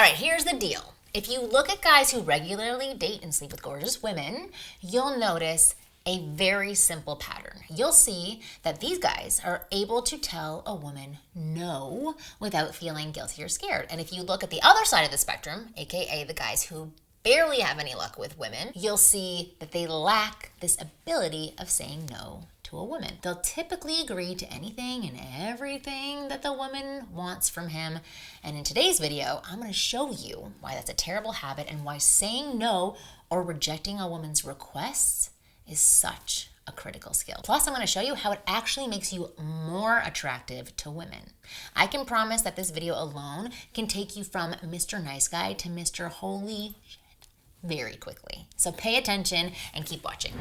right, here's the deal. If you look at guys who regularly date and sleep with gorgeous women, you'll notice a very simple pattern. You'll see that these guys are able to tell a woman no without feeling guilty or scared. And if you look at the other side of the spectrum, aka the guys who barely have any luck with women, you'll see that they lack this ability of saying no to a woman. They'll typically agree to anything and everything that the woman wants from him. And in today's video, I'm going to show you why that's a terrible habit and why saying no or rejecting a woman's requests is such a critical skill. Plus, I'm going to show you how it actually makes you more attractive to women. I can promise that this video alone can take you from Mr. Nice Guy to Mr. Holy Shit very quickly. So pay attention and keep watching.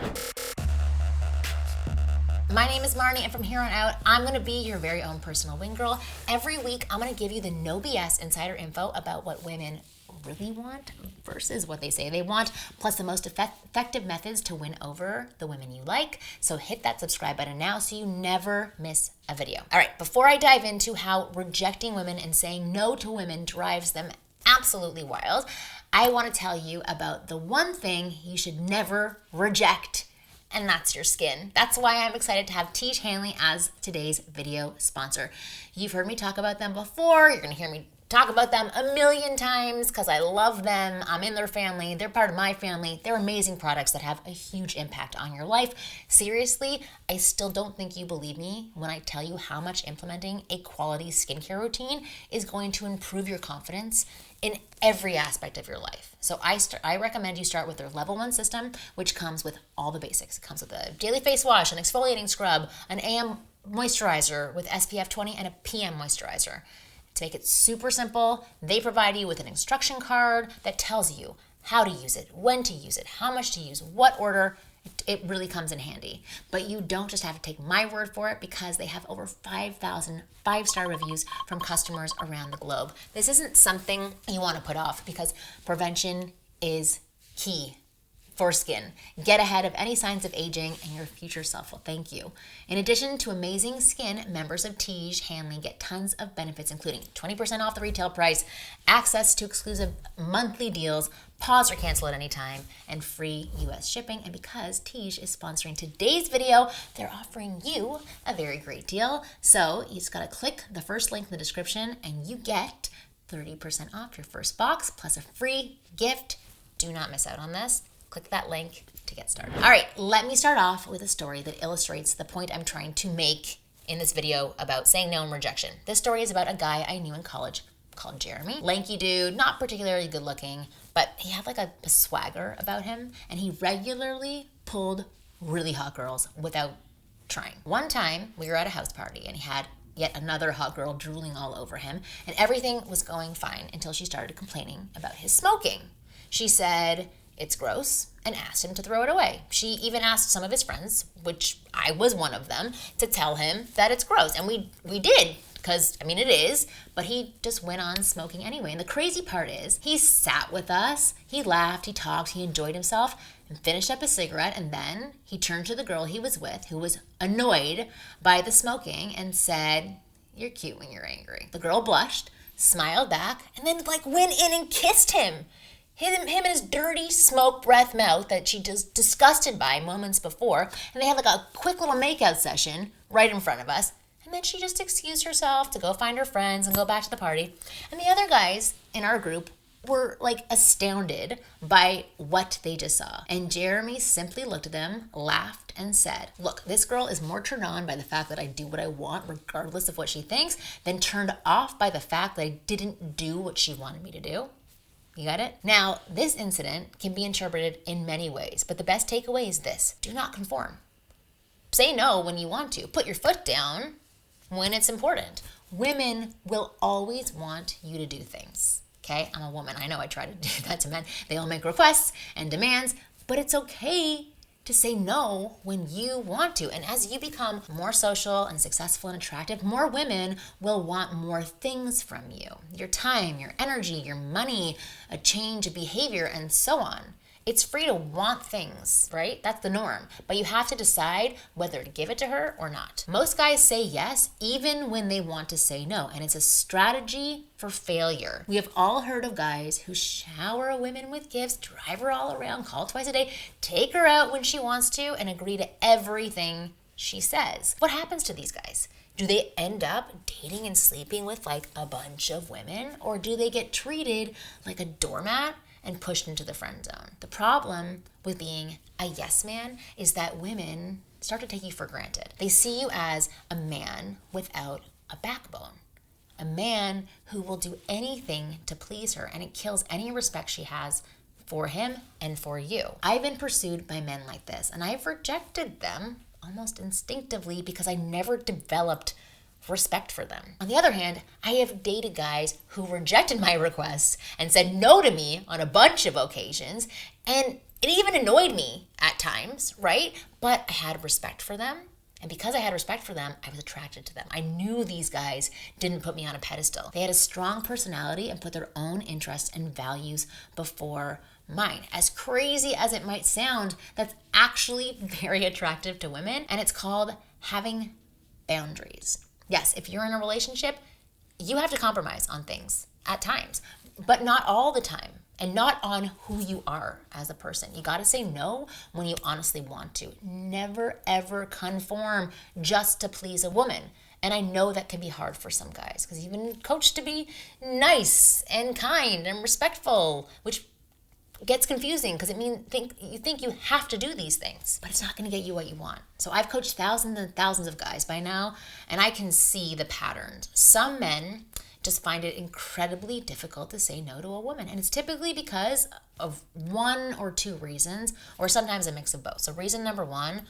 My name is Marni, and from here on out, I'm going to be your very own personal wing girl. Every week, I'm going to give you the no BS insider info about what women really want versus what they say they want, plus the most effective methods to win over the women you like. So hit that subscribe button now so you never miss a video. All right, before I dive into how rejecting women and saying no to women drives them absolutely wild, I want to tell you about the one thing you should never reject, and that's your skin. That's why I'm excited to have Tiege Hanley as today's video sponsor. You've heard me talk about them before. You're going to hear me talk about them a million times because I love them. I'm in their family. They're part of my family. They're amazing products that have a huge impact on your life. Seriously, I still don't think you believe me when I tell you how much implementing a quality skincare routine is going to improve your confidence in every aspect of your life. So I recommend you start with their level 1 system, which comes with all the basics. It comes with a daily face wash, an exfoliating scrub, an AM moisturizer with SPF 20, and a PM moisturizer. To make it super simple, they provide you with an instruction card that tells you how to use it, when to use it, how much to use, what order. It really comes in handy. But you don't just have to take my word for it because they have over 5,000 5-star reviews from customers around the globe. This isn't something you want to put off because prevention is key for skin. Get ahead of any signs of aging and your future self will thank you. In addition to amazing skin, members of Tiege Hanley get tons of benefits, including 20% off the retail price, access to exclusive monthly deals, pause or cancel at any time, and free US shipping. And because Tiege is sponsoring today's video, they're offering you a very great deal. So you just gotta click the first link in the description and you get 30% off your first box plus a free gift. Do not miss out on this. Click that link to get started. All right, let me start off with a story that illustrates the point I'm trying to make in this video about saying no and rejection. This story is about a guy I knew in college called Jeremy. Lanky dude, not particularly good looking, but he had like a swagger about him, and he regularly pulled really hot girls without trying. One time, we were at a house party, and he had yet another hot girl drooling all over him, and everything was going fine until she started complaining about his smoking. She said it's gross and asked him to throw it away. She even asked some of his friends, which I was one of them, to tell him that it's gross. And we did, because, I mean, it is, but he just went on smoking anyway. And the crazy part is, he sat with us, he laughed, he talked, he enjoyed himself, and finished up his cigarette, and then he turned to the girl he was with, who was annoyed by the smoking, and said, "You're cute when you're angry." The girl blushed, smiled back, and then went in and kissed him. Him and his dirty smoke breath mouth that she just disgusted by moments before. And they had a quick little makeout session right in front of us. And then she just excused herself to go find her friends and go back to the party. And the other guys in our group were astounded by what they just saw. And Jeremy simply looked at them, laughed, and said, "Look, this girl is more turned on by the fact that I do what I want regardless of what she thinks than turned off by the fact that I didn't do what she wanted me to do." You got it? Now, this incident can be interpreted in many ways, but the best takeaway is this: do not conform. Say no when you want to. Put your foot down when it's important. Women will always want you to do things, okay? I'm a woman. I know I try to do that to men. They all make requests and demands, but it's okay to say no when you want to. And as you become more social and successful and attractive, more women will want more things from you. Your time, your energy, your money, a change of behavior, and so on. It's free to want things, right? That's the norm. But you have to decide whether to give it to her or not. Most guys say yes, even when they want to say no. And it's a strategy for failure. We have all heard of guys who shower women with gifts, drive her all around, call twice a day, take her out when she wants to, and agree to everything she says. What happens to these guys? Do they end up dating and sleeping with like a bunch of women, or do they get treated like a doormat and pushed into the friend zone? The problem with being a yes man is that women start to take you for granted. They see you as a man without a backbone, a man who will do anything to please her, and it kills any respect she has for him and for you. I've been pursued by men like this, and I've rejected them almost instinctively because I never developed respect for them. On the other hand, I have dated guys who rejected my requests and said no to me on a bunch of occasions, and it even annoyed me at times, right? But I had respect for them, and because I had respect for them, I was attracted to them. I knew these guys didn't put me on a pedestal. They had a strong personality and put their own interests and values before mine. As crazy as it might sound, that's actually very attractive to women, and it's called having boundaries. Yes, if you're in a relationship, you have to compromise on things at times, but not all the time, and not on who you are as a person. You gotta say no when you honestly want to. Never ever conform just to please a woman. And I know that can be hard for some guys because you've been coached to be nice and kind and respectful, which gets confusing because you think you have to do these things, but it's not going to get you what you want. So I've coached thousands and thousands of guys by now, and I can see the patterns. Some men just find it incredibly difficult to say no to a woman, and it's typically because of one or two reasons, or sometimes a mix of both. So reason number one,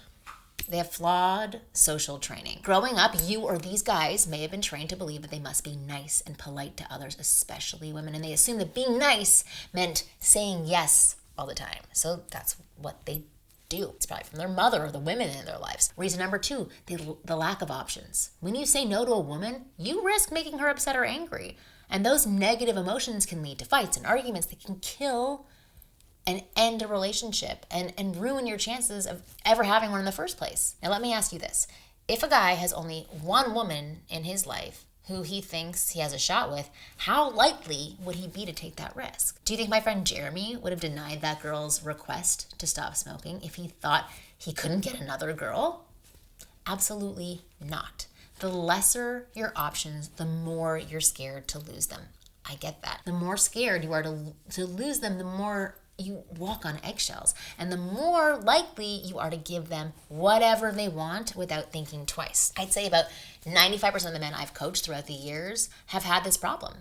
they have flawed social training. Growing up, you or these guys may have been trained to believe that they must be nice and polite to others, especially women, and they assumed that being nice meant saying yes all the time. So that's what they do. It's probably from their mother or the women in their lives. Reason number two, the lack of options. When you say no to a woman, you risk making her upset or angry, and those negative emotions can lead to fights and arguments that can kill and end a relationship and ruin your chances of ever having one in the first place. Now let me ask you this. If a guy has only one woman in his life who he thinks he has a shot with, how likely would he be to take that risk? Do you think my friend Jeremy would have denied that girl's request to stop smoking if he thought he couldn't get another girl? Absolutely not. The lesser your options, the more you're scared to lose them. I get that. The more scared you are to lose them, the more you walk on eggshells, and the more likely you are to give them whatever they want without thinking twice. I'd say about 95% of the men I've coached throughout the years have had this problem.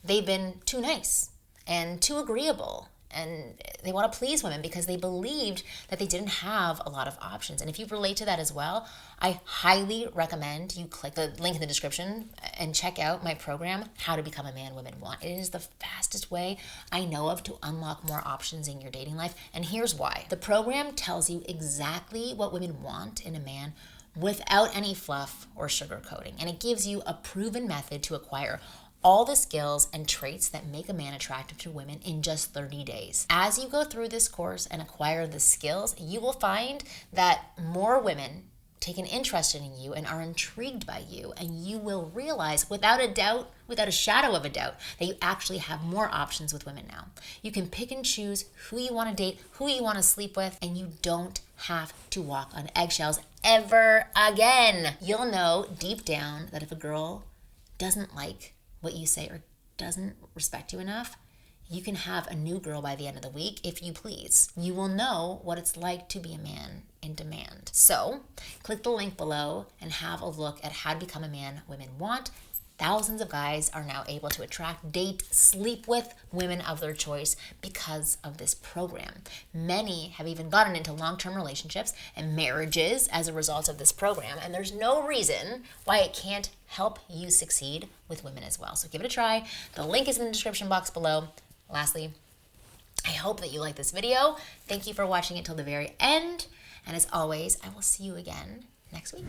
They've been too nice and too agreeable, and they want to please women because they believed that they didn't have a lot of options. And if you relate to that as well, I highly recommend you click the link in the description and check out my program, How to Become a Man Women Want. It is the fastest way I know of to unlock more options in your dating life, and here's why. The program tells you exactly what women want in a man without any fluff or sugarcoating, and it gives you a proven method to acquire all the skills and traits that make a man attractive to women in just 30 days. As you go through this course and acquire the skills, you will find that more women take an interest in you and are intrigued by you, and you will realize without a doubt, without a shadow of a doubt, that you actually have more options with women now. You can pick and choose who you want to date, who you want to sleep with, and you don't have to walk on eggshells ever again. You'll know deep down that if a girl doesn't like what you say or doesn't respect you enough, you can have a new girl by the end of the week if you please. You will know what it's like to be a man in demand. So click the link below and have a look at How to Become a Man Women Want. Thousands of guys are now able to attract, date, sleep with women of their choice because of this program. Many have even gotten into long-term relationships and marriages as a result of this program, and there's no reason why it can't help you succeed with women as well. So give it a try. The link is in the description box below. Lastly, I hope that you like this video. Thank you for watching it till the very end, and as always, I will see you again next week.